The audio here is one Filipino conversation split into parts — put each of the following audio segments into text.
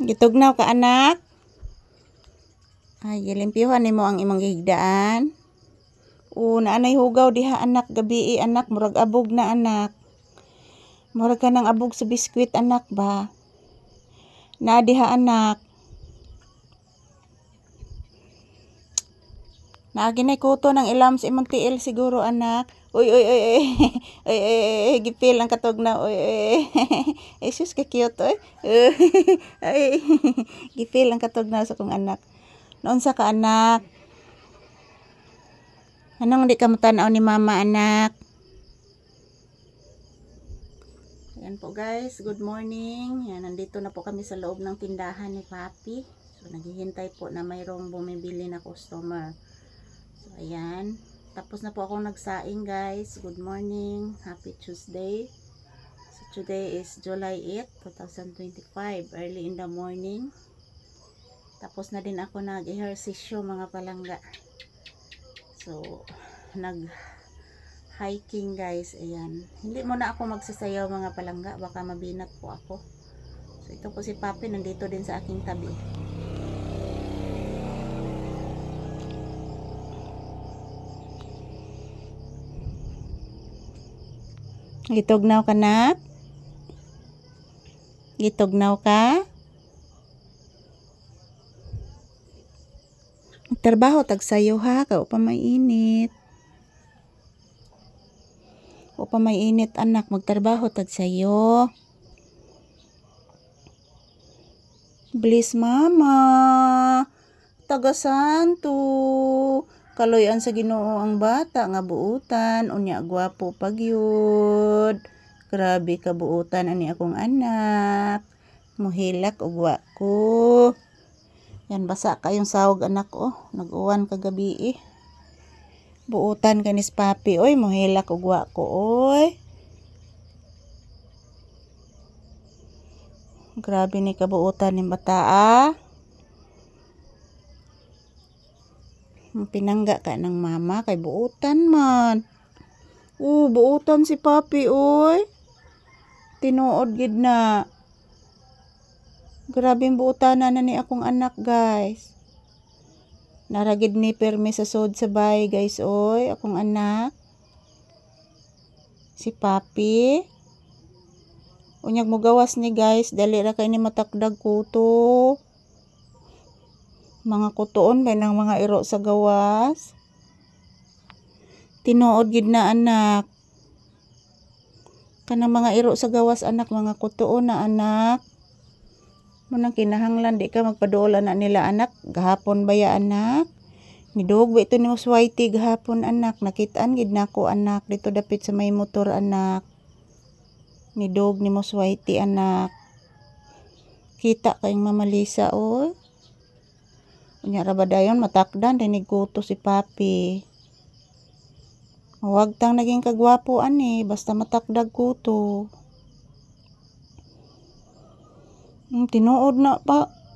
Gitugnaw ka anak. Ay, gilimpyuhan nimo ang imong gihigdaan. Naanay hugaw diha anak gabi anak, murag abog na anak. Murag ka nang abog sa biskwit anak ba? Na diha anak. Naaginay kuto ng ilam sa imong tiil siguro anak. Uy, gipil ang katugnaw. Ay, sus, ka-cute, oy. Ay, gipil ang katugnaw sa kong anak. Noon sa ka anak. Anong di ka matanaw ni mama anak? Ayan po guys, good morning. Yan, nandito na po kami sa loob ng tindahan ni Papi. So, naghihintay po na mayroong bumibili na customer. So, ayan. Tapos na po akong nagsaing guys. Good morning. Happy Tuesday. So, today is July 8, 2025. Early in the morning. Tapos na din ako nag-ehersisyo mga palangga. So, nag-hiking guys. Ayan. Hindi muna ako magsasayaw mga palangga. Baka mabinat po ako. So, ito po si Papi. Nandito din sa aking tabi. Gitugnaw ka na? Gitugnaw ka? Trabaho tagsayo ha, ka upa may init. Upa may init anak, magtrabaho tagsayo. Bliss mama. Taga-santo. Kaloyan sa Ginoo ang bata nga buutan, unya gwapo pagyud. Grabe ka buutan ani akong anak. Muhilak ugwa ko. Yan, basa kayong sahog anak nag-uwan kagabi Buutan kanis Papi oy, muhilak ugwa ko oy. Grabe ni kabuutan ng bata Pinangga ka ng mama kay buutan man. Buutan si Papi oy. Tinuod gid na. Grabing buutanan na ni akong anak guys. Naragid ni permi sa sod sa bay guys oy, akong anak. Si Papi. Unyag mo gawas ni guys, dali ra kay ni matakdag kuto. Mga kutoon bay ng mga iro sa gawas. Tinuod gid na anak. Kanang mga iro sa gawas anak, mga kutoon na anak. Munang kinahanglan di ka magpadula na nila anak. Gahapon ba ya anak? Nidog ba ito ni Muswaiti gahapon anak? Nakitaan gid nako anak dito dapit sa may motor anak. Nidog ni Muswaiti anak. Kita kayong Mama Lisa oy. Unya ra ba dayon matakdan dinig kuto si Papi. Huwag tang naging kagwapo ani, basta matakdag kuto. Tinuod na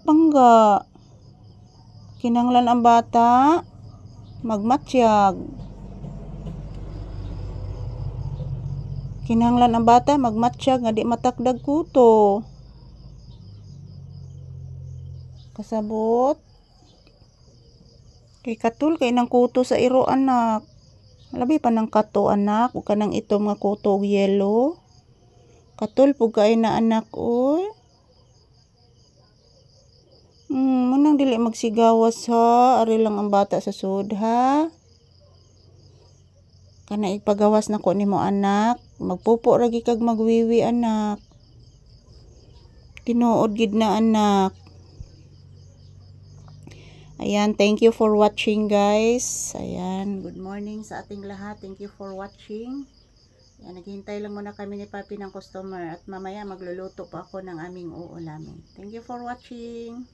pangga. Kinanglan ang bata magmatsyag. Kinanglan ang bata magmatsyag nga di matakdag kuto. Kasabot. Kay katul kay nang kuto sa iro anak. Labi pa ng kato anak, ug kanang itom nga kuto og yellow. Katul pug kay na anak oy. Munang dili magsigawas ha, ari lang ang bata sa sud ha. Kana ipagawas nako nimo anak, magpupo ra gi kag magwiwi anak. Tinuod gid na anak. Ayan, thank you for watching guys. Ayan, good morning sa ating lahat. Thank you for watching. Ayan, naghihintay lang muna kami ni Papi ng customer at mamaya magluluto pa ako ng aming uulamin. Thank you for watching.